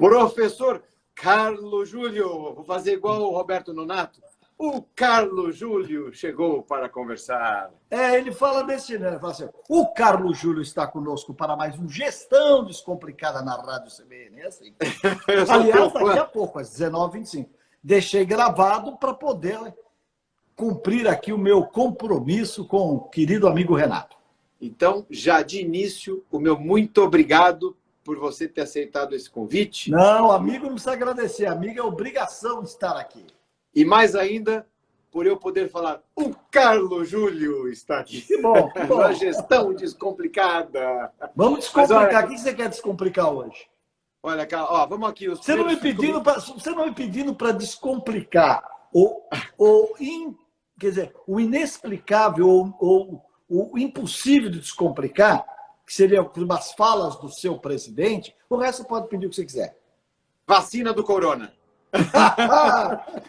Professor Carlos Júlio, vou fazer igual o Roberto Nonato. O Carlos Júlio chegou para conversar. Ele fala desse, né? Ele fala assim, o Carlos Júlio está conosco para mais um Gestão Descomplicada na Rádio CBN. É assim. Aliás, daqui a pouco, às 19h25. Deixei gravado para poder cumprir aqui o meu compromisso com o querido amigo Renato. Então, já de início, o meu muito obrigado por você ter aceitado esse convite. Não, amigo não precisa agradecer. Amigo é obrigação estar aqui. E mais ainda, por eu poder falar, o Carlos Júlio está aqui. Que bom, que bom. Uma Gestão Descomplicada. Vamos descomplicar. O que você quer descomplicar hoje? Olha, ó, vamos aqui. Você não me pedindo para descomplicar quer dizer, o inexplicável ou o impossível de descomplicar, que seria umas falas do seu presidente, o resto você pode pedir o que você quiser. Vacina do corona.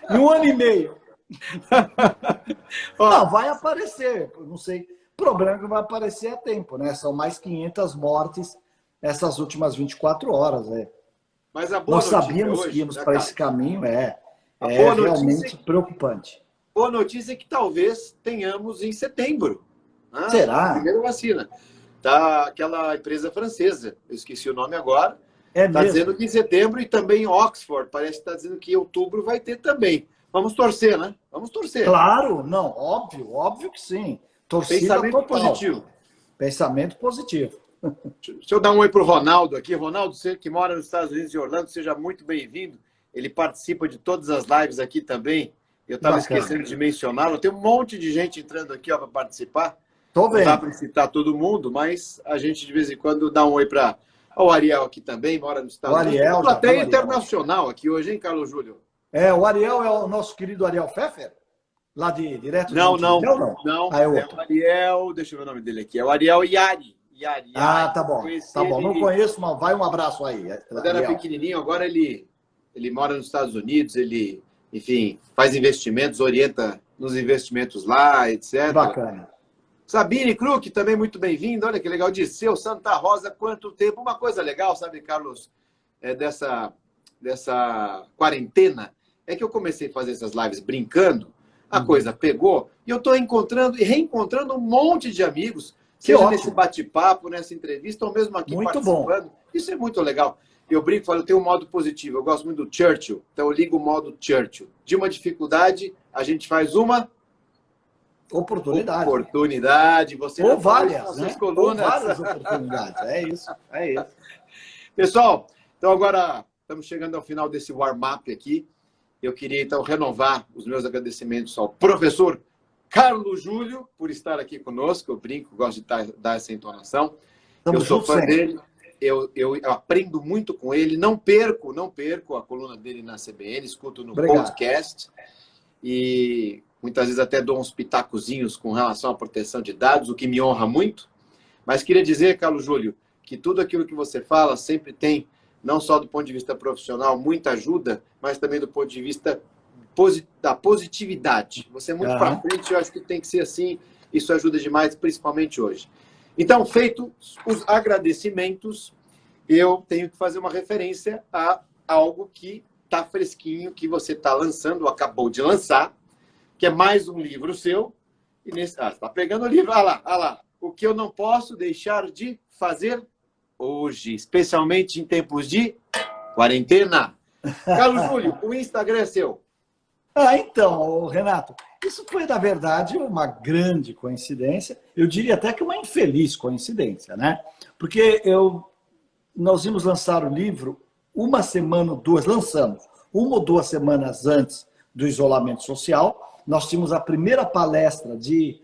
Em 1 ano e meio. Não, vai aparecer, não sei. O problema é que vai aparecer a tempo, né? São mais 500 mortes essas últimas 24 horas. Mas a boa Nós sabíamos hoje, que íamos para esse caminho, realmente preocupante. Boa notícia é que talvez tenhamos em setembro. Será? A primeira vacina. Tá, aquela empresa francesa, eu esqueci o nome agora, está dizendo que em setembro e também em Oxford, parece que está dizendo que em outubro vai ter também. Vamos torcer, né? Vamos torcer. Claro, não, óbvio que sim. Torcida Pensamento total. positivo. Pensamento positivo. Deixa eu dar um oi para o Ronaldo aqui. Ronaldo, você que mora nos Estados Unidos de Orlando, seja muito bem-vindo. Ele participa de todas as lives aqui também. Eu estava esquecendo de mencioná-lo. Tem um monte de gente entrando aqui para participar. Tô vendo. Não dá para citar todo mundo, mas a gente de vez em quando dá um oi para o Ariel aqui também, mora nos Estados Unidos. Ariel, plateia internacional aqui hoje, hein, Carlos Júlio? O Ariel é o nosso querido Ariel Pfeffer? Lá direto? Não. É o Ariel, deixa eu ver o nome dele aqui. É o Ariel Yari. Tá bom. Tá bom. Não conheço, mas vai um abraço aí. Quando era pequenininho, agora ele mora nos Estados Unidos, ele, enfim, faz investimentos, orienta nos investimentos lá, etc. Bacana. Sabine Kruk, também muito bem-vindo. Olha que legal. Dirceu Santa Rosa, quanto tempo. Uma coisa legal, sabe, Carlos, dessa quarentena, é que eu comecei a fazer essas lives brincando, a coisa pegou, e eu estou encontrando e reencontrando um monte de amigos, seja nesse bate-papo, nessa entrevista, ou mesmo aqui muito participando. Bom. Isso é muito legal. Eu brinco e falo, eu tenho um modo positivo. Eu gosto muito do Churchill, então eu ligo o modo Churchill. De uma dificuldade, a gente faz uma oportunidade. Você ou várias, né? Colunas. Ou várias oportunidades. É isso. Pessoal, então agora estamos chegando ao final desse warm-up aqui. Eu queria, então, renovar os meus agradecimentos ao professor Carlos Júlio por estar aqui conosco. Eu brinco, gosto de dar essa entonação. Eu sou fã dele. Eu aprendo muito com ele. Não perco a coluna dele na CBN. Escuto no podcast. E muitas vezes até dou uns pitacozinhos com relação à proteção de dados, o que me honra muito. Mas queria dizer, Carlos Júlio, que tudo aquilo que você fala sempre tem, não só do ponto de vista profissional, muita ajuda, mas também do ponto de vista da positividade. Você é muito para frente, eu acho que tem que ser assim. Isso ajuda demais, principalmente hoje. Então, feitos os agradecimentos, eu tenho que fazer uma referência a algo que está fresquinho, que você está lançando, acabou de lançar, que é mais um livro seu. E você está pegando o livro, olha lá. O que eu não posso deixar de fazer hoje, especialmente em tempos de quarentena. Carlos Júlio, o Instagram é seu. Então, Renato, isso foi, na verdade, uma grande coincidência. Eu diria até que uma infeliz coincidência, né? Porque nós íamos lançar o livro uma ou duas semanas antes do isolamento social. Nós tínhamos a primeira palestra de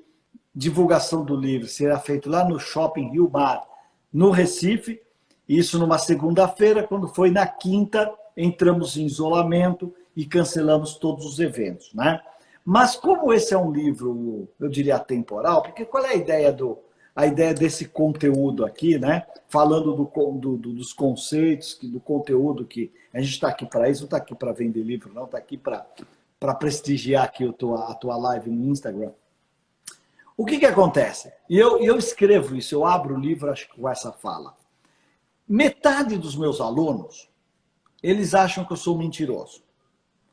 divulgação do livro, será feito lá no Shopping Rio Mar, no Recife, isso numa segunda-feira. Quando foi na quinta, entramos em isolamento e cancelamos todos os eventos, né? Mas como esse é um livro, eu diria, atemporal, porque qual é a ideia desse conteúdo aqui, né? Falando dos conceitos, do conteúdo que a gente está aqui para isso, não está aqui para vender livro, não, está aqui para prestigiar aqui a tua live no Instagram. O que acontece? E eu escrevo isso, eu abro o livro, acho que com essa fala. Metade dos meus alunos eles acham que eu sou mentiroso.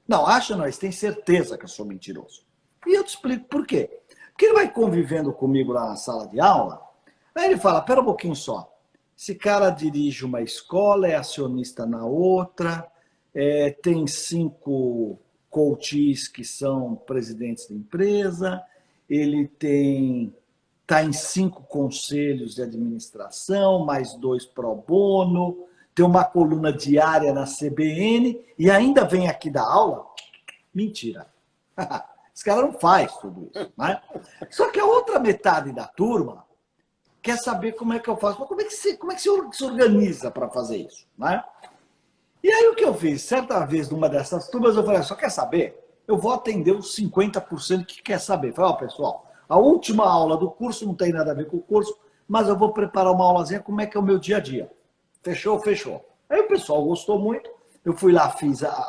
Não, acham não, eles têm certeza que eu sou mentiroso. E eu te explico por quê. Porque ele vai convivendo comigo lá na sala de aula, aí ele fala, pera um pouquinho só, esse cara dirige uma escola, é acionista na outra, tem 5 coaches que são presidentes da empresa, ele está em 5 conselhos de administração, mais 2 pro bono, tem uma coluna diária na CBN e ainda vem aqui dar aula? Mentira. Esse cara não faz tudo isso. Né? Só que a outra metade da turma quer saber como é que eu faço. Mas como é que se organiza para fazer isso? Né? E aí o que eu fiz? Certa vez, numa dessas turmas, eu falei, só quer saber? Eu vou atender os 50% que quer saber. Eu falei, ó, pessoal, a última aula do curso não tem nada a ver com o curso, mas eu vou preparar uma aulazinha como é que é o meu dia a dia. Fechou? Fechou. Aí o pessoal gostou muito, eu fui lá,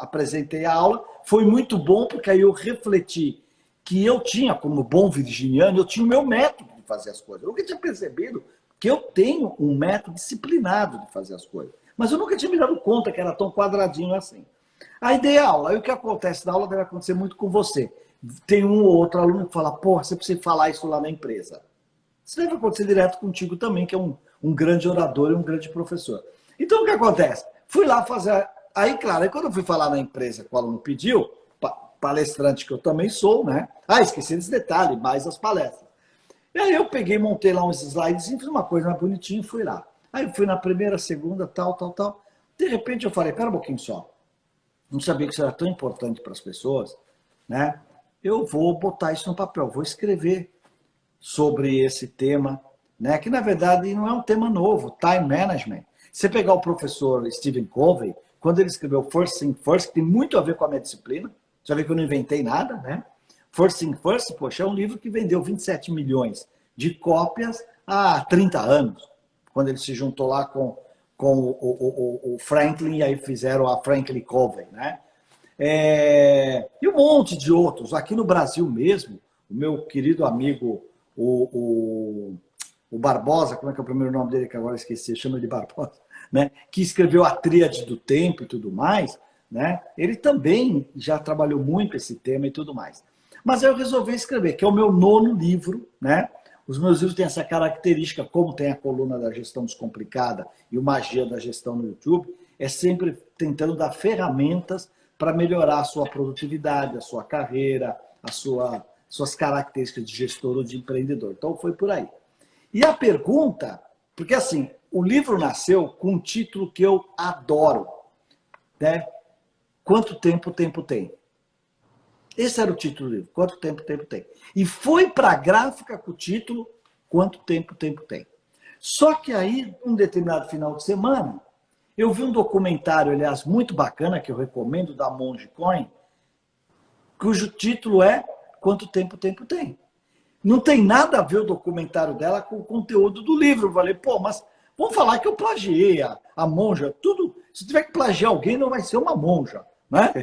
apresentei a aula, foi muito bom, porque aí eu refleti que eu tinha, como bom virginiano, eu tinha o meu método de fazer as coisas. Eu nunca tinha percebido que eu tenho um método disciplinado de fazer as coisas. Mas eu nunca tinha me dado conta que era tão quadradinho assim. Aí dei a aula, aí o que acontece na aula deve acontecer muito com você. Tem um ou outro aluno que fala, porra, você precisa falar isso lá na empresa. Isso deve acontecer direto contigo também, que é um grande orador e um grande professor. Então, o que acontece? Fui lá fazer... Aí, claro, aí quando eu fui falar na empresa que o aluno pediu, palestrante que eu também sou, né? Ah, esqueci desse detalhe, mais as palestras. E aí eu peguei, montei lá uns slides, fiz uma coisa mais bonitinha e fui lá. Aí eu fui na primeira, segunda, tal. De repente eu falei, pera um pouquinho só. Não sabia que isso era tão importante para as pessoas, né? Eu vou botar isso no papel, vou escrever sobre esse tema, né? Que na verdade não é um tema novo, time management. Você pegar o professor Stephen Covey, quando ele escreveu First Thing First, que tem muito a ver com a minha disciplina, já vê que eu não inventei nada, né? First Thing First, poxa, é um livro que vendeu 27 milhões de cópias há 30 anos, quando ele se juntou lá com o Franklin, e aí fizeram a Franklin Covey, né? E um monte de outros. Aqui no Brasil mesmo, o meu querido amigo, o Barbosa, como é que é o primeiro nome dele que agora esqueci, chama de Barbosa, né? Que escreveu a Tríade do Tempo e tudo mais, né? Ele também já trabalhou muito esse tema e tudo mais. Mas eu resolvi escrever, que é o meu 9º livro, né? Os meus livros têm essa característica, como tem a coluna da gestão descomplicada e o Magia da Gestão no YouTube, é sempre tentando dar ferramentas para melhorar a sua produtividade, a sua carreira, suas características de gestor ou de empreendedor. Então foi por aí. E a pergunta, porque assim, o livro nasceu com um título que eu adoro, né? Quanto tempo o tempo tem? Esse era o título do livro, Quanto tempo o tempo tem? E foi para a gráfica com o título Quanto tempo o tempo tem? Só que aí, um determinado final de semana, eu vi um documentário, aliás, muito bacana, que eu recomendo, da Mongecoin, cujo título é Quanto tempo o tempo tem? Não tem nada a ver o documentário dela com o conteúdo do livro. Eu falei, pô, mas vamos falar que eu plagiei a monja. Tudo, se tiver que plagiar alguém, não vai ser uma monja, né?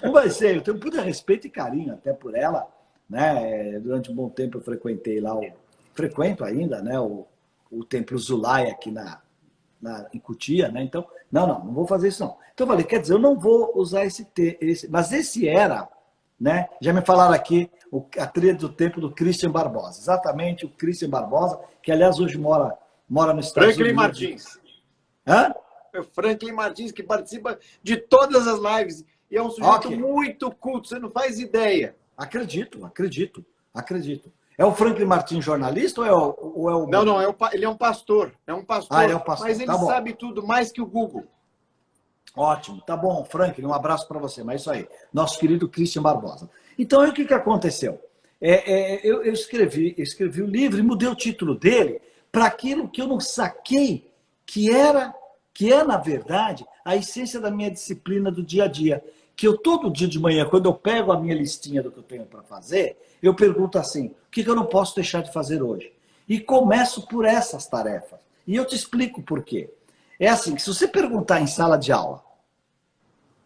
Não vai ser. Eu tenho muito respeito e carinho até por ela, né? Durante um bom tempo eu frequentei lá, frequento ainda, né? O Templo Zulai aqui em Cotia, né? Então, não vou fazer isso não. Então eu falei, quer dizer, eu não vou usar esse, mas esse era, né? Já me falaram aqui a Tríade do Tempo do Christian Barbosa. Exatamente, o Christian Barbosa, que aliás hoje mora nos Estados Franklin Unidos. Martins. Hã? É o Franklin Martins, que participa de todas as lives. E é um sujeito muito culto, você não faz ideia. Acredito. É o Franklin Martins jornalista ou é o... Não, ele é um pastor. É um pastor. Ele é um pastor. Mas ele sabe tudo mais que o Google. Ótimo, tá bom, Franklin, um abraço para você. Mas isso aí, nosso querido Christian Barbosa. Então, aí o que aconteceu? Eu escrevi o livro e mudei o título dele para aquilo que eu não saquei, que é, na verdade, a essência da minha disciplina do dia a dia. Que eu, todo dia de manhã, quando eu pego a minha listinha do que eu tenho para fazer, eu pergunto assim, o que eu não posso deixar de fazer hoje? E começo por essas tarefas. E eu te explico por quê. É assim, que se você perguntar em sala de aula,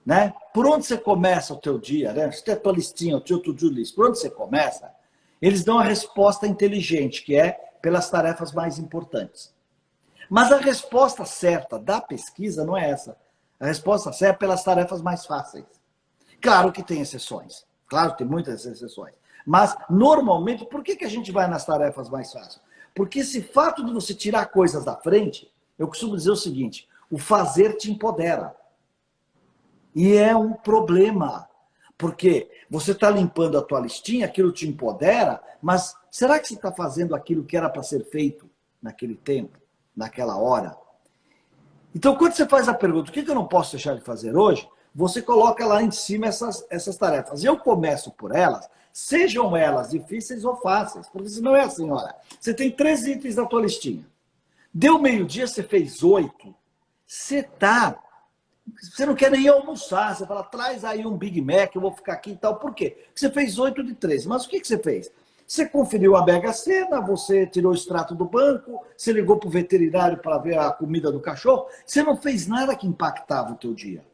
né? Por onde você começa o teu dia, né? Você tem a tua listinha, o teu to-do list, por onde você começa? Eles dão a resposta inteligente, que é pelas tarefas mais importantes. Mas a resposta certa da pesquisa não é essa. A resposta certa é pelas tarefas mais fáceis. Claro que tem exceções. Claro que tem muitas exceções. Mas, normalmente, por que a gente vai nas tarefas mais fáceis? Porque esse fato de você tirar coisas da frente, eu costumo dizer o seguinte, o fazer te empodera. E é um problema. Porque você está limpando a tua listinha, aquilo te empodera, mas será que você está fazendo aquilo que era para ser feito naquele tempo, naquela hora? Então, quando você faz a pergunta, o que eu não posso deixar de fazer hoje? Você coloca lá em cima essas tarefas. Eu começo por elas, sejam elas difíceis ou fáceis. Porque senão é assim, olha, você tem 3 itens na tua listinha. Deu meio-dia, você fez 8. Você não quer nem ir almoçar. Você fala, traz aí um Big Mac, eu vou ficar aqui e tal. Por quê? Porque você fez 8 de 13. Mas o que você fez? Você conferiu a Mega Sena, você tirou o extrato do banco, você ligou para o veterinário para ver a comida do cachorro. Você não fez nada que impactava o teu dia.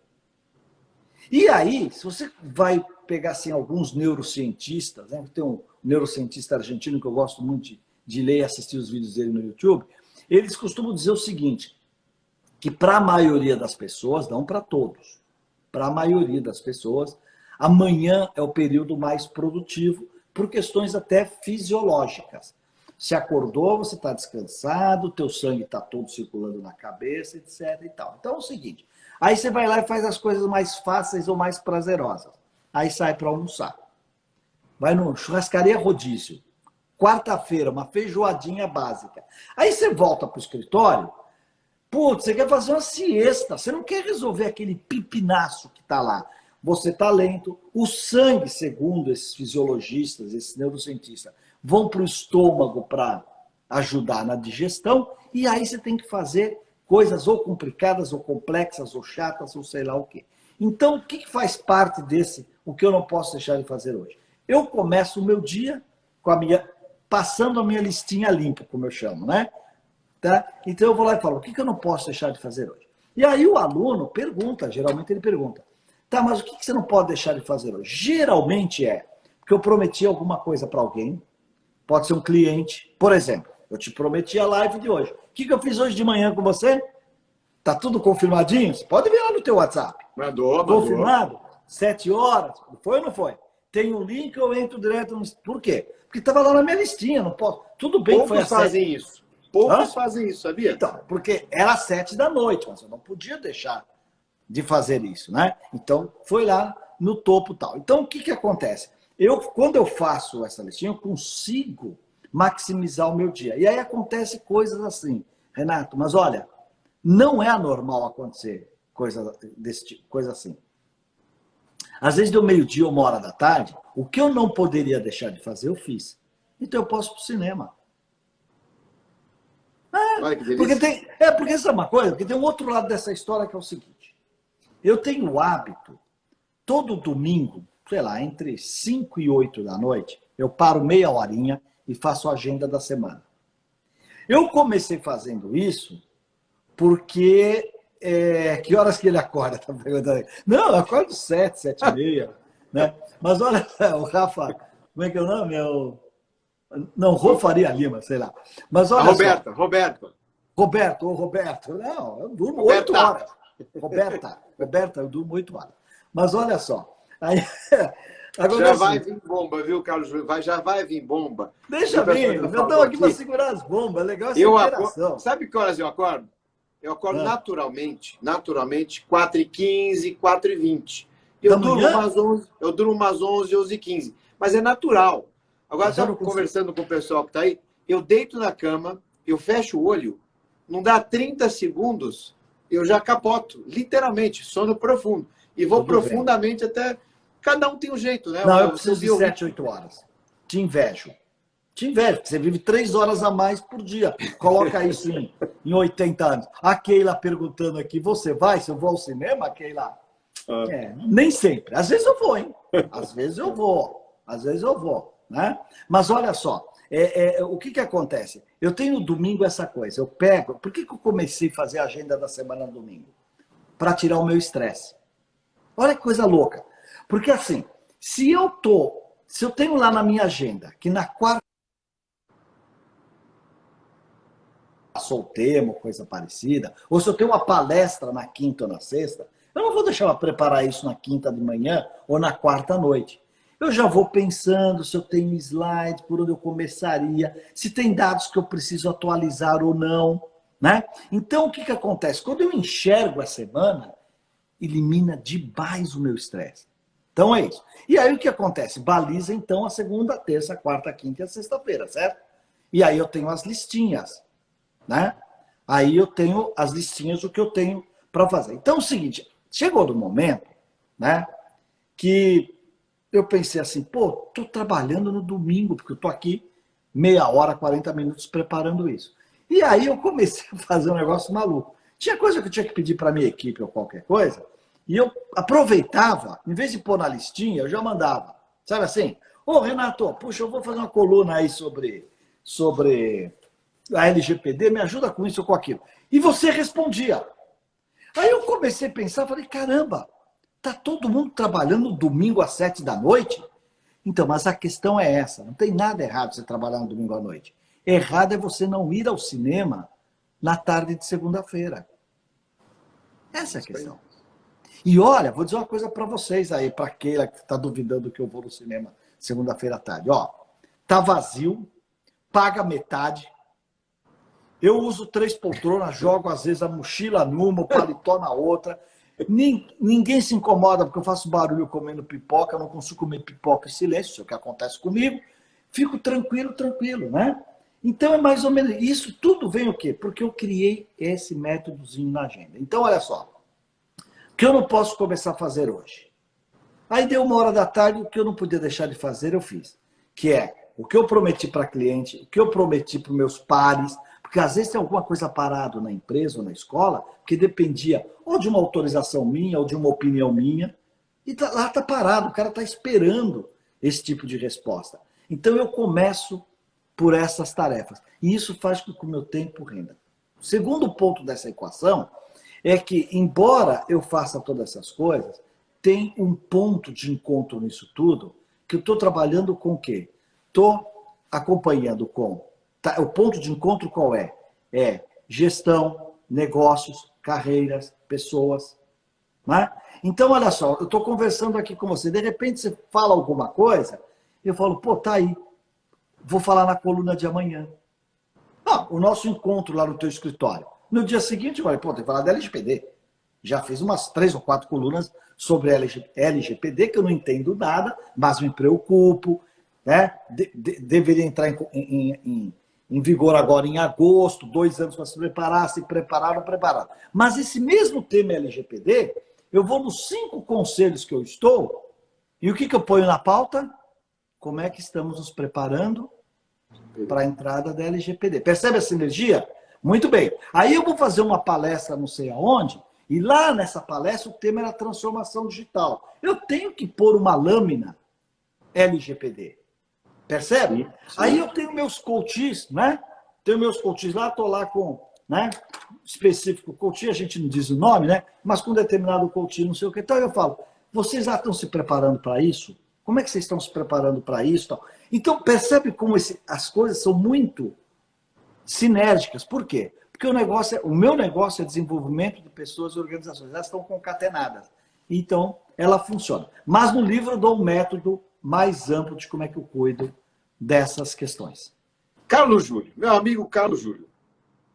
E aí, se você vai pegar assim, alguns neurocientistas, né? Tem um neurocientista argentino que eu gosto muito de ler e assistir os vídeos dele no YouTube, eles costumam dizer o seguinte, que para a maioria das pessoas, não para todos, para a maioria das pessoas, amanhã é o período mais produtivo por questões até fisiológicas. Se acordou, você está descansado, teu sangue está todo circulando na cabeça, etc. E tal. Então é o seguinte, aí você vai lá e faz as coisas mais fáceis ou mais prazerosas. Aí sai para almoçar. Vai no churrascaria rodízio. Quarta-feira, uma feijoadinha básica. Aí você volta para o escritório, putz, você quer fazer uma siesta, você não quer resolver aquele pipinaço que está lá. Você está lento, o sangue, segundo esses fisiologistas, esses neurocientistas, vão para o estômago para ajudar na digestão, e aí você tem que fazer coisas ou complicadas, ou complexas, ou chatas, ou sei lá o quê. Então, o que faz parte desse, o que eu não posso deixar de fazer hoje? Eu começo o meu dia com passando a minha listinha limpa, como eu chamo, né? Tá? Então eu vou lá e falo, o que eu não posso deixar de fazer hoje? E aí o aluno pergunta, geralmente ele pergunta, tá, mas o que você não pode deixar de fazer hoje? Geralmente é porque eu prometi alguma coisa para alguém, pode ser um cliente, por exemplo, eu te prometi a live de hoje. O que eu fiz hoje de manhã com você? Tá tudo confirmadinho? Você pode ver lá no teu WhatsApp. Mandou. Confirmado? 7 horas? Foi ou não foi? Tem um link, eu entro direto no... Por quê? Porque estava lá na minha listinha, não posso... Tudo bem que foi às 7. Fazem isso. Poucos fazem isso, sabia? Então, porque era às 7 da noite, mas eu não podia deixar de fazer isso, né? Então, foi lá no topo tal. Então, o que acontece? Quando eu faço essa listinha, eu consigo maximizar o meu dia. E aí acontece coisas assim, Renato, mas olha, não é anormal acontecer coisa desse tipo, coisa assim. Às vezes deu meio-dia, 1h da tarde, o que eu não poderia deixar de fazer, eu fiz. Então eu posso ir para o cinema. Olha que delícia. Porque isso é uma coisa, porque tem um outro lado dessa história que é o seguinte. Eu tenho o hábito, todo domingo, sei lá, entre 5 e 8 da noite, eu paro meia horinha e faço a agenda da semana. Eu comecei fazendo isso porque... que horas que ele acorda? Tá perguntando. Não, eu acordo 7, 7h30. Né? Mas olha, o Rafa, como é que é o nome? Não, Rô Faria Lima, sei lá. Mas olha Roberto. Roberto. Não, eu durmo 8 horas. Roberta, eu durmo 8 horas. Mas olha só. Aí, agora, já assim, vai vir bomba, viu, Carlos? Já vai vir bomba. Deixa vir, eu estou aqui para segurar as bombas. É legal essa interação. Sabe que horas eu acordo? Eu acordo naturalmente, 4h15, 4h20. Eu durmo umas 11, 11h15. Mas é natural. Agora, estava conversando com o pessoal que está aí, eu deito na cama, eu fecho o olho, não dá 30 segundos, eu já capoto, literalmente, sono profundo. E vou profundamente até... Cada um tem um jeito, né? Não, eu preciso de 7, 8 horas. Te invejo, porque você vive 3 horas a mais por dia. Coloca isso em 80 anos. A Keila perguntando aqui, você vai? Se eu vou ao cinema, Keila? Nem sempre. Às vezes eu vou, hein? Às vezes eu vou. Né? Mas olha só, o que acontece? Eu tenho no domingo essa coisa, eu pego... Por que eu comecei a fazer a agenda da semana no domingo? Para tirar o meu estresse. Olha que coisa louca. Porque assim, se eu tenho lá na minha agenda que na quarta passou o tema, coisa parecida, ou se eu tenho uma palestra na quinta ou na sexta, Eu não vou deixar ela preparar isso na quinta de manhã ou na quarta à noite. Eu já vou pensando se eu tenho slide, por onde eu começaria, se tem dados que eu preciso atualizar ou não, né? Então, o que acontece? Quando eu enxergo a semana, elimina demais o meu estresse. Então, é isso. E aí, o que acontece? Baliza, então, a segunda, terça, quarta, quinta e a sexta-feira, certo? E aí eu tenho as listinhas, né? Aí eu tenho as listinhas do que eu tenho para fazer. Então, é o seguinte, chegou do momento, né, que eu pensei assim, pô, tô trabalhando no domingo, porque eu tô aqui meia hora, 40 minutos preparando isso. E aí eu comecei a fazer um negócio maluco. Tinha coisa que eu tinha que pedir para minha equipe ou qualquer coisa, e eu aproveitava, em vez de pôr na listinha, eu já mandava. Sabe assim? Ô, Renato, puxa, eu vou fazer uma coluna aí sobre a LGPD, me ajuda com isso ou com aquilo. E você respondia. Aí eu comecei a pensar, falei, caramba, tá todo mundo trabalhando no domingo às 7 da noite? Então, mas a questão é essa, não tem nada errado você trabalhar no domingo à noite. Errado é você não ir ao cinema na tarde de segunda-feira. Essa é a questão. E olha, vou dizer uma coisa para vocês aí, para aquela que está duvidando que eu vou no cinema segunda-feira à tarde. Ó, tá vazio, paga metade. Eu uso 3 poltronas, jogo às vezes a mochila numa, o paletó na outra. Ninguém se incomoda porque eu faço barulho comendo pipoca, eu não consigo comer pipoca em silêncio, isso é o que acontece comigo. Fico tranquilo, né? Então é mais ou menos isso. Tudo vem o quê? Porque eu criei esse métodozinho na agenda. Então, olha só. O que eu não posso começar a fazer hoje? Aí deu 1 hora da tarde, o que eu não podia deixar de fazer, eu fiz. Que é o que eu prometi para cliente, o que eu prometi para os meus pares, porque às vezes tem alguma coisa parado na empresa ou na escola, que dependia ou de uma autorização minha, ou de uma opinião minha, e lá está parado, o cara está esperando esse tipo de resposta. Então eu começo por essas tarefas. E isso faz com que o meu tempo renda. O segundo ponto dessa equação é que, embora eu faça todas essas coisas, tem um ponto de encontro nisso tudo, que eu estou trabalhando com o quê? Estou acompanhando com... Tá, o ponto de encontro qual é? É gestão, negócios, carreiras, pessoas. Né? Então, olha só, eu estou conversando aqui com você, de repente você fala alguma coisa, eu falo, pô, tá aí, vou falar na coluna de amanhã. Ah, o nosso encontro lá no teu escritório. No dia seguinte, eu falei, pô, tem que falar da LGPD. Já fiz umas 3 ou 4 colunas sobre LGPD, que eu não entendo nada, mas me preocupo. Né? Deveria entrar em vigor agora em agosto, 2 anos para se preparar, se prepararam, prepararam. Mas esse mesmo tema LGPD, eu vou nos 5 conselhos que eu estou, e o que eu ponho na pauta? Como é que estamos nos preparando para a entrada da LGPD. Percebe essa energia? Muito bem. Aí eu vou fazer uma palestra não sei aonde, e lá nessa palestra o tema era transformação digital. Eu tenho que pôr uma lâmina LGPD. Percebe? Sim, sim. Aí eu tenho meus coaches, né? Tenho meus coaches lá, estou lá com, né? Específico coach, a gente não diz o nome, né? Mas com determinado coach, não sei o que. Então eu falo, vocês já estão se preparando para isso? Como é que vocês estão se preparando para isso? Então, percebe como as coisas são muito sinérgicas. Por quê? Porque o meu negócio é desenvolvimento de pessoas e organizações. Elas estão concatenadas. Então, ela funciona. Mas no livro eu dou um método mais amplo de como é que eu cuido dessas questões. Carlos Júlio, meu amigo Carlos Júlio,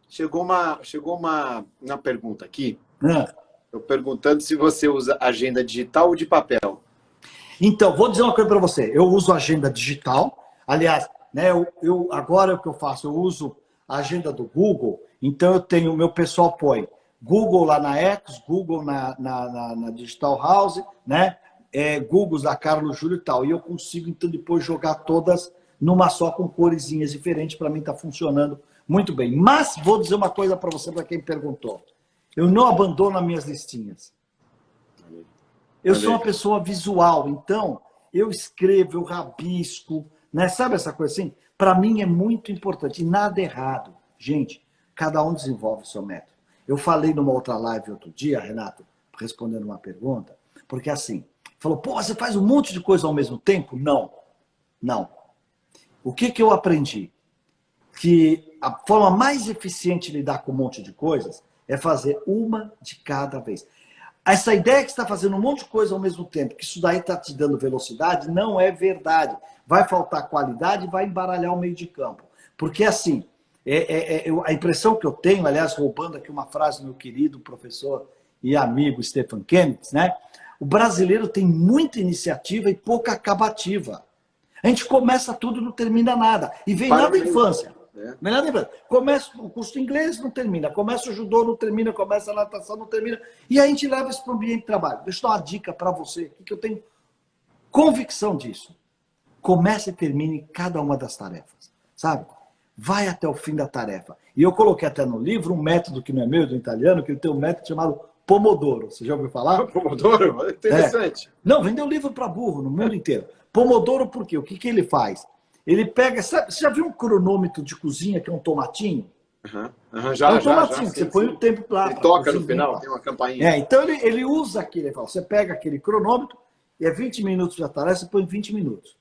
chegou uma pergunta aqui. Estou perguntando se você usa agenda digital ou de papel. Então, vou dizer uma coisa para você. Eu uso agenda digital. Aliás, né, agora o que eu faço? Eu uso a agenda do Google. Então, eu tenho, o meu pessoal põe Google lá na X, Google na Digital House, né? Google da Carlos Júlio e tal. E eu consigo, então, depois jogar todas numa só com coresinhas diferentes. Para mim, está funcionando muito bem. Mas, vou dizer uma coisa para você, para quem perguntou. Eu não abandono as minhas listinhas. Eu sou uma pessoa visual, então eu escrevo, eu rabisco, né? Sabe essa coisa assim? Para mim é muito importante, e nada errado. Gente, cada um desenvolve o seu método. Eu falei numa outra live outro dia, Renato, respondendo uma pergunta, porque assim, falou, pô, você faz um monte de coisa ao mesmo tempo? Não, não. O que eu aprendi? Que a forma mais eficiente de lidar com um monte de coisas é fazer uma de cada vez. Essa ideia que você está fazendo um monte de coisa ao mesmo tempo, que isso daí está te dando velocidade, não é verdade. Vai faltar qualidade e vai embaralhar o meio de campo. Porque, assim, a impressão que eu tenho, aliás, roubando aqui uma frase do meu querido professor e amigo Stephen Kennedy, né? O brasileiro tem muita iniciativa e pouca acabativa. A gente começa tudo e não termina nada. E vem lá da infância. Vem lá da infância. Começa o curso de inglês, não termina. Começa o judô, não termina. Começa a natação, não termina. E a gente leva isso para o ambiente de trabalho. Deixa eu dar uma dica para você, que eu tenho convicção disso. Comece e termine cada uma das tarefas. Sabe? Vai até o fim da tarefa. E eu coloquei até no livro um método que não é meu, do italiano, que ele tem um método chamado Pomodoro. Você já ouviu falar? Pomodoro? Interessante. Não, vendeu livro para burro no mundo inteiro. Pomodoro por quê? O que ele faz? Ele pega... Sabe, você já viu um cronômetro de cozinha que é um tomatinho? Já, é um tomatinho, já, que você põe o tempo lá. Ele toca no final, tem uma campainha. Então ele usa aquilo. Ele fala, você pega aquele cronômetro e é 20 minutos de tarefa, você põe 20 minutos.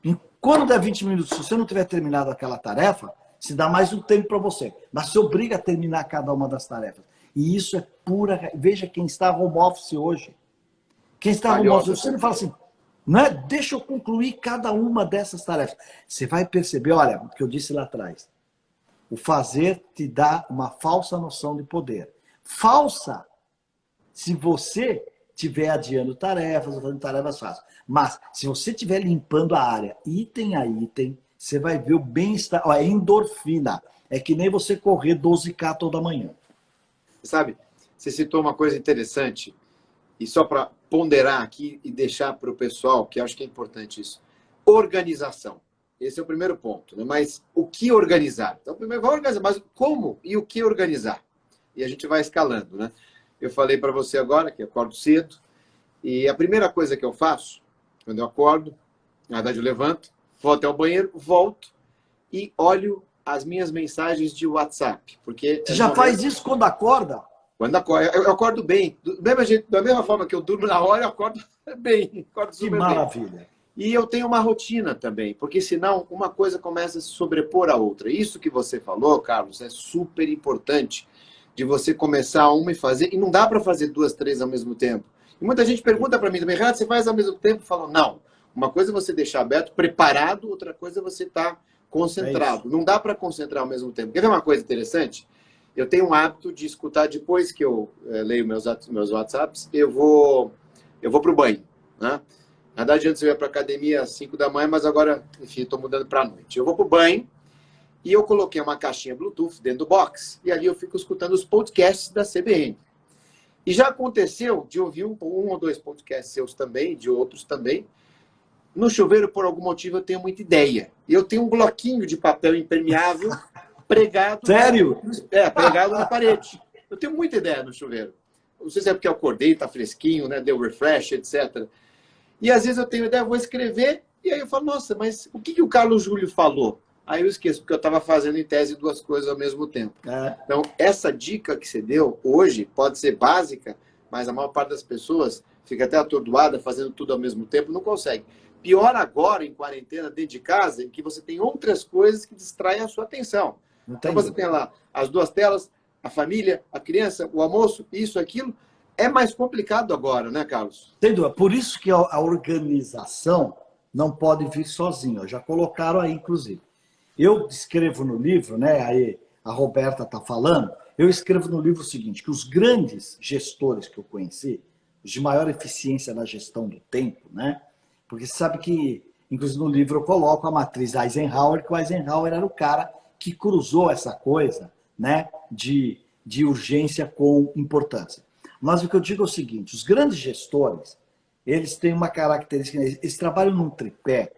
E quando der 20 minutos, se você não tiver terminado aquela tarefa, se dá mais um tempo para você. Mas se obriga a terminar cada uma das tarefas. E isso é pura... Veja quem está home office hoje. Quem está home office, você não fala assim, não é? Deixa eu concluir cada uma dessas tarefas. Você vai perceber, olha, o que eu disse lá atrás. O fazer te dá uma falsa noção de poder. Falsa se você estiver adiando tarefas, fazendo tarefas fáceis. Mas se você estiver limpando a área, item a item, você vai ver o bem-estar. É endorfina. É que nem você correr 12K toda manhã. Sabe, você citou uma coisa interessante, e só para ponderar aqui e deixar para o pessoal, que eu acho que é importante isso. Organização. Esse é o primeiro ponto. Né? Mas o que organizar? Então, primeiro, vai organizar. Mas como e o que organizar? E a gente vai escalando. Né? Eu falei para você agora que eu acordo cedo, e a primeira coisa que eu faço, quando eu acordo, na verdade eu levanto, vou até o banheiro, volto e olho as minhas mensagens de WhatsApp. Porque você já faz isso quando acorda? Quando acordo, eu acordo bem. Da mesma forma que eu durmo na hora, eu acordo bem. Acordo super que maravilha. Bem. E eu tenho uma rotina também, porque senão uma coisa começa a se sobrepor à outra. Isso que você falou, Carlos, é super importante, de você começar uma e fazer, e não dá para fazer 2, 3 ao mesmo tempo. E muita gente pergunta para mim também, Renato, você faz ao mesmo tempo? Eu falo, não. Uma coisa é você deixar aberto, preparado, outra coisa é você estar concentrado. Não dá para concentrar ao mesmo tempo. Quer ver uma coisa interessante? Eu tenho um hábito de escutar, depois que eu leio meus WhatsApps, eu vou para o banho. Né? Na verdade, antes eu ia para a academia às 5 da manhã, mas agora, enfim, estou mudando para a noite. Eu vou para o banho e eu coloquei uma caixinha Bluetooth dentro do box e ali eu fico escutando os podcasts da CBN. E já aconteceu de ouvir um ou 2 podcasts seus também, de outros também. No chuveiro, por algum motivo, eu tenho muita ideia. E eu tenho um bloquinho de papel impermeável pregado... Sério? Pregado na parede. Eu tenho muita ideia no chuveiro. Não sei se é porque eu acordei, tá fresquinho, né? Deu refresh, etc. E às vezes eu tenho ideia, vou escrever, e aí eu falo, nossa, mas o que o Carlos Júlio falou? Aí eu esqueço, porque eu estava fazendo em tese 2 coisas ao mesmo tempo. Então, essa dica que você deu hoje pode ser básica, mas a maior parte das pessoas fica até atordoada, fazendo tudo ao mesmo tempo, não consegue. Pior agora, em quarentena, dentro de casa, em que você tem outras coisas que distraem a sua atenção. Então você tem lá as 2 telas, a família, a criança, o almoço, isso, aquilo. É mais complicado agora, né, Carlos? Sem dúvida. Por isso que a organização não pode vir sozinha. Já colocaram aí, inclusive. Eu escrevo no livro, né? Aí a Roberta está falando. Eu escrevo no livro o seguinte, que os grandes gestores que eu conheci, os de maior eficiência na gestão do tempo, né? Porque você sabe que, inclusive no livro eu coloco a matriz Eisenhower, que o Eisenhower era o cara que cruzou essa coisa, né? De urgência com importância. Mas o que eu digo é o seguinte, os grandes gestores, eles têm uma característica, eles trabalham num tripé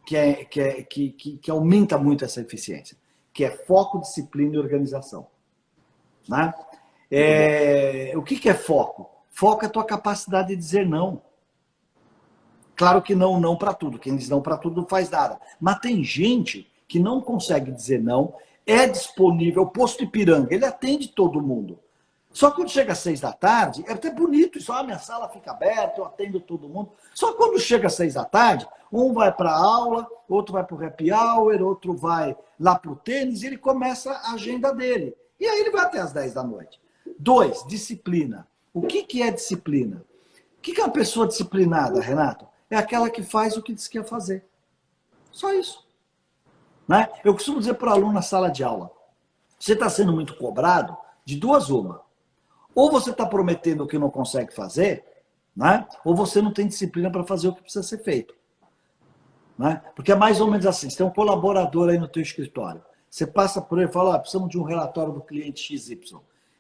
que aumenta muito essa eficiência, que é foco, disciplina e organização. Né? O que é foco? Foco é a tua capacidade de dizer não. Claro que não para tudo. Quem diz não para tudo não faz nada. Mas tem gente que não consegue dizer não, é disponível, o posto Ipiranga, ele atende todo mundo. Só quando chega às 6 da tarde, é até bonito isso, minha sala fica aberta, eu atendo todo mundo. Só quando chega às 6 da tarde, um vai para a aula, outro vai para o happy hour, outro vai lá para o tênis, e ele começa a agenda dele. E aí ele vai até às 10 da noite. 2, disciplina. O que é disciplina? O que é uma pessoa disciplinada, Renato? É aquela que faz o que diz que ia fazer. Só isso. Né? Eu costumo dizer para o aluno na sala de aula, você está sendo muito cobrado de duas uma. Ou você está prometendo o que não consegue fazer, né? Ou você não tem disciplina para fazer o que precisa ser feito. Né? Porque é mais ou menos assim, você tem um colaborador aí no teu escritório, você passa por ele e fala, precisamos de um relatório do cliente XY.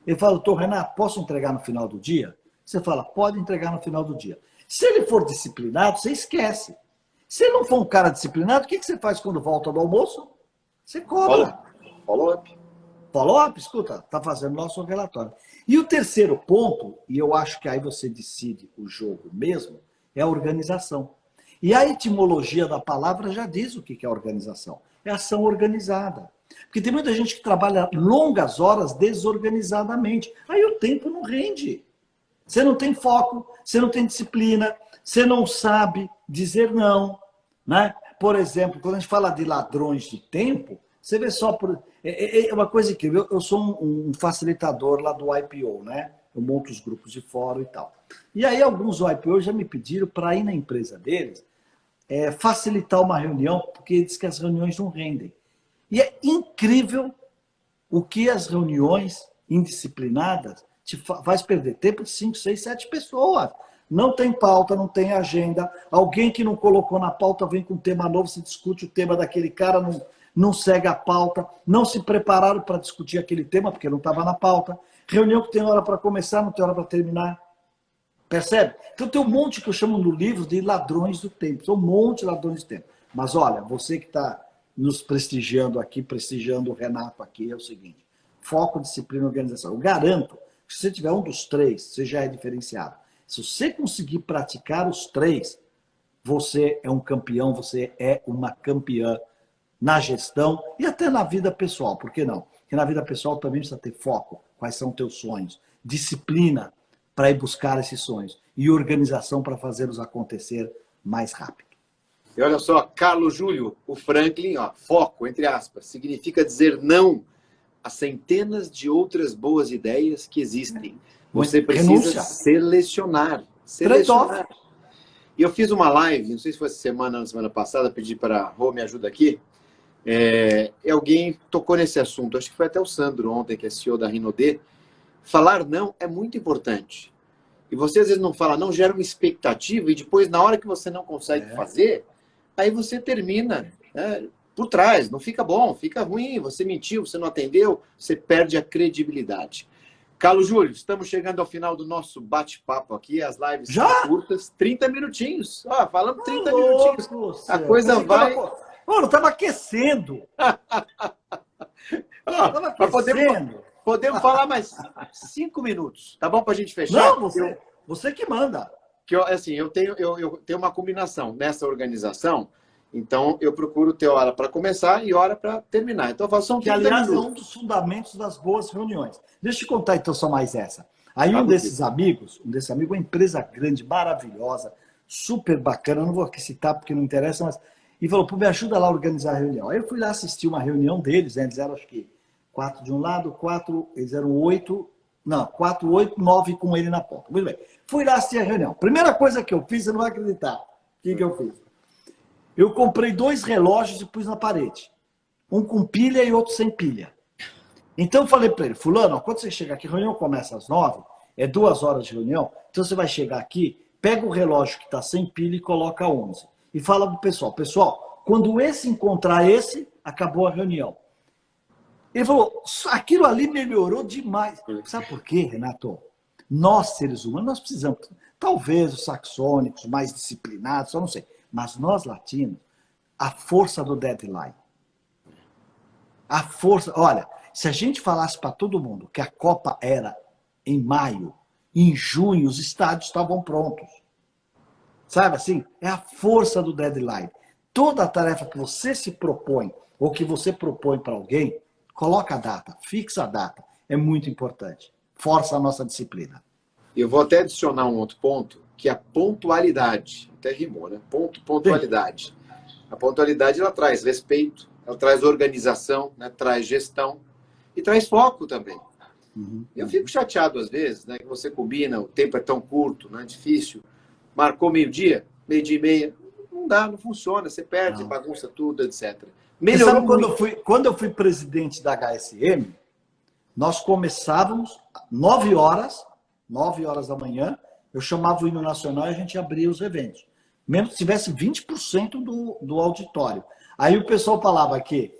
Ele fala, doutor Renato, posso entregar no final do dia? Você fala, pode entregar no final do dia. Se ele for disciplinado, você esquece. Se ele não for um cara disciplinado, o que você faz quando volta do almoço? Você cobra. Follow-up. Follow-up, escuta, está fazendo nosso relatório. E o terceiro ponto, e eu acho que aí você decide o jogo mesmo, é a organização. E a etimologia da palavra já diz o que é organização. É ação organizada. Porque tem muita gente que trabalha longas horas desorganizadamente. Aí o tempo não rende. Você não tem foco, você não tem disciplina, você não sabe dizer não. Né? Por exemplo, quando a gente fala de ladrões de tempo, você vê só por... É uma coisa incrível. Eu sou um facilitador lá do IPO, né? Eu monto os grupos de fórum e tal. E aí alguns IPO já me pediram para ir na empresa deles facilitar uma reunião, porque diz que as reuniões não rendem. E é incrível o que as reuniões indisciplinadas te faz perder tempo de 5, 6, 7 pessoas. Não tem pauta, não tem agenda. Alguém que não colocou na pauta vem com um tema novo, se discute o tema daquele cara, não segue a pauta, não se prepararam para discutir aquele tema, porque não estava na pauta. Reunião que tem hora para começar, não tem hora para terminar. Percebe? Então tem um monte que eu chamo no livro de ladrões do tempo. São um monte de ladrões do tempo. Mas olha, você que está nos prestigiando aqui, prestigiando o Renato aqui, é o seguinte: foco, disciplina e organização. Eu garanto que se você tiver um dos três, você já é diferenciado. Se você conseguir praticar os três, você é um campeão, você é uma campeã na gestão e até na vida pessoal. Por que não? Porque na vida pessoal também precisa ter foco. Quais são os teus sonhos? Disciplina para ir buscar esses sonhos e organização para fazê-los acontecer mais rápido. E olha só, Carlos Júlio, o Franklin, ó, foco, entre aspas, significa dizer não a centenas de outras boas ideias que existem. Você precisa renúncia. Selecionar. E eu fiz uma live, não sei se foi essa semana ou na semana passada, pedi para a Rô me ajuda aqui. Alguém tocou nesse assunto, acho que foi até o Sandro ontem, que é CEO da Rinode. Falar não é muito importante. E você às vezes não fala não, gera uma expectativa, e depois, na hora que você não consegue fazer, aí você termina por trás. Não fica bom, fica ruim, você mentiu, você não atendeu, você perde a credibilidade. Carlos Júlio, estamos chegando ao final do nosso bate-papo aqui, as lives já? São curtas, 30 minutinhos. Falamos 30 minutinhos. A coisa vai... Mano, estava aquecendo. Estava aquecendo. Podemos falar mais 5 minutos, tá bom para a gente fechar? Não, você que manda. Eu tenho uma combinação nessa organização, então eu procuro ter hora para começar e hora para terminar. Então, são 30 aliás, minutos. É um dos fundamentos das boas reuniões. Deixa eu te contar então só mais essa. Aí um desses amigos, uma empresa grande, maravilhosa, super bacana, eu não vou aqui citar porque não interessa, mas ele falou, me ajuda lá a organizar a reunião. Aí eu fui lá assistir uma reunião deles, né? Eles eram acho que 4 de um lado, 4, eles eram 8, 9 com ele na ponta. Muito bem. Fui lá assistir a reunião. Primeira coisa que eu fiz, você não vai acreditar. O que eu fiz? Eu comprei 2 relógios e pus na parede. Um com pilha e outro sem pilha. Então eu falei para ele, fulano, quando você chegar aqui, a reunião começa às 9, é 2 horas de reunião, então você vai chegar aqui, pega o relógio que está sem pilha e coloca 11. E fala pro pessoal, quando esse encontrar esse, acabou a reunião. Ele falou, aquilo ali melhorou demais. Sabe por quê, Renato? Nós, seres humanos, nós precisamos, talvez os saxônicos, mais disciplinados, eu não sei, mas nós, latinos, a força do deadline. A força... Olha, se a gente falasse para todo mundo que a Copa era em maio, em junho os estádios estavam prontos. Sabe assim? É a força do deadline. Toda a tarefa que você se propõe, ou que você propõe para alguém, coloca a data, fixa a data. É muito importante. Força a nossa disciplina. Eu vou até adicionar um outro ponto, que é a pontualidade. Até rimou, né? Pontualidade. Sim. A pontualidade, ela traz respeito, ela traz organização, né? Traz gestão e traz foco também. Eu fico chateado às vezes, né? Que você combina, o tempo é tão curto, né? Difícil. Marcou meio-dia e meia. Não dá, não funciona. Você perde, bagunça tudo, etc. Você Melhorou sabe, muito. quando eu fui presidente da HSM, nós começávamos 9 horas da manhã, eu chamava o hino nacional e a gente abria os eventos. Mesmo que tivesse 20% do auditório. Aí o pessoal falava que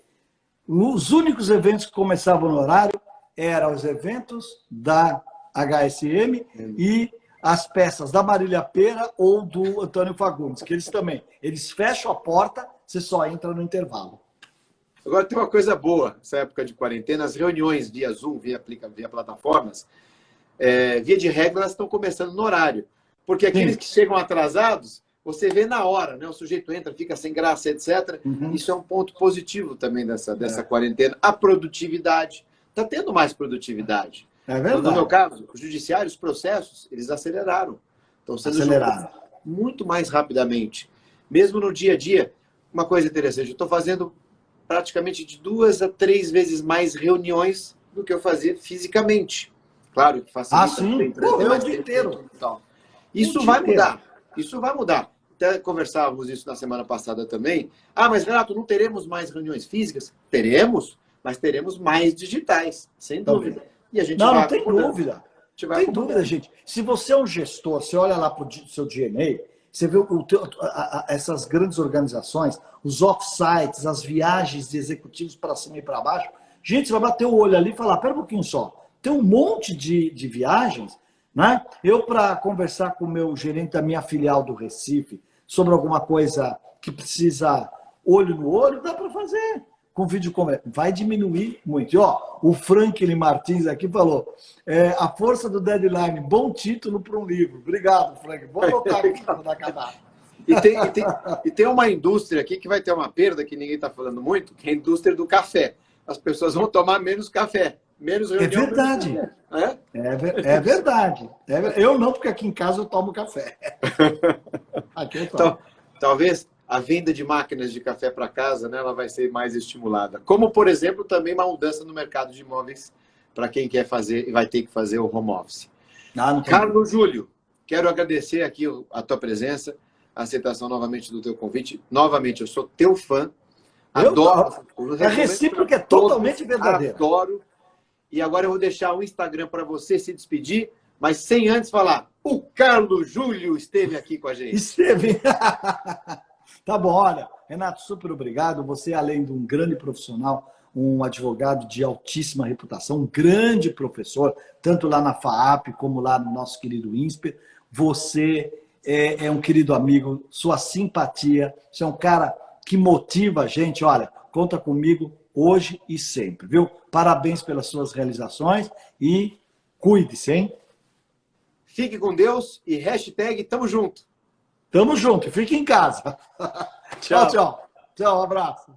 os únicos eventos que começavam no horário eram os eventos da HSM e as peças da Marília Pêra ou do Antônio Fagundes, que eles fecham a porta, você só entra no intervalo. Agora tem uma coisa boa, nessa época de quarentena, as reuniões via Zoom, via plataformas, via de regra, elas estão começando no horário. Porque aqueles que chegam atrasados, você vê na hora, né? O sujeito entra, fica sem graça, etc. Isso é um ponto positivo também dessa quarentena. A produtividade. Está tendo mais produtividade. É verdade. No meu caso, o judiciário, os processos, eles aceleraram. Estão sendo julgados muito mais rapidamente. Mesmo no dia a dia. Uma coisa interessante, eu estou fazendo praticamente de 2 a 3 vezes mais reuniões do que eu fazia fisicamente. Claro que facilita. Sim. O dia inteiro. Isso vai mudar. Isso vai mudar. Até conversávamos isso na semana passada também. Mas, Renato, não teremos mais reuniões físicas? Teremos, mas teremos mais digitais, sem dúvida. E a gente não tem dúvida. Tem dúvida, gente. Se você é um gestor, você olha lá para o seu DNA, você vê essas grandes organizações, os off-sites, as viagens de executivos para cima e para baixo. Gente, você vai bater o olho ali e falar, pera um pouquinho só, tem um monte de viagens, né? Eu, para conversar com o meu gerente da minha filial do Recife sobre alguma coisa que precisa olho no olho, dá para fazer com videoconferência. Vai diminuir muito. E, o Franklin Martins aqui falou, a força do deadline, bom título para um livro. Obrigado, Frank. Vou anotar aqui quando acabar. E tem uma indústria aqui que vai ter uma perda que ninguém está falando muito, que é a indústria do café. As pessoas vão tomar menos café. Menos reunião. É verdade. É verdade. Eu não, porque aqui em casa eu tomo café. Aqui eu tomo. Então, talvez a venda de máquinas de café para casa, né, ela vai ser mais estimulada. Como, por exemplo, também uma mudança no mercado de imóveis para quem quer fazer e vai ter que fazer o home office. Carlos Júlio, quero agradecer aqui a tua presença, a aceitação novamente do teu convite. Novamente, eu sou teu fã. Adoro. A recíproca é totalmente verdadeira. Adoro. E agora eu vou deixar o Instagram para você se despedir, mas sem antes falar, o Carlos Júlio esteve aqui com a gente. Esteve. Tá bom, olha, Renato, super obrigado. Você, além de um grande profissional, um advogado de altíssima reputação, um grande professor, tanto lá na FAAP como lá no nosso querido INSPER. Você é um querido amigo, sua simpatia, você é um cara que motiva a gente. Olha, conta comigo hoje e sempre, viu? Parabéns pelas suas realizações e cuide-se, hein? Fique com Deus e hashtag tamo junto. Tamo junto, fique em casa. Tchau, tchau. Tchau, um abraço.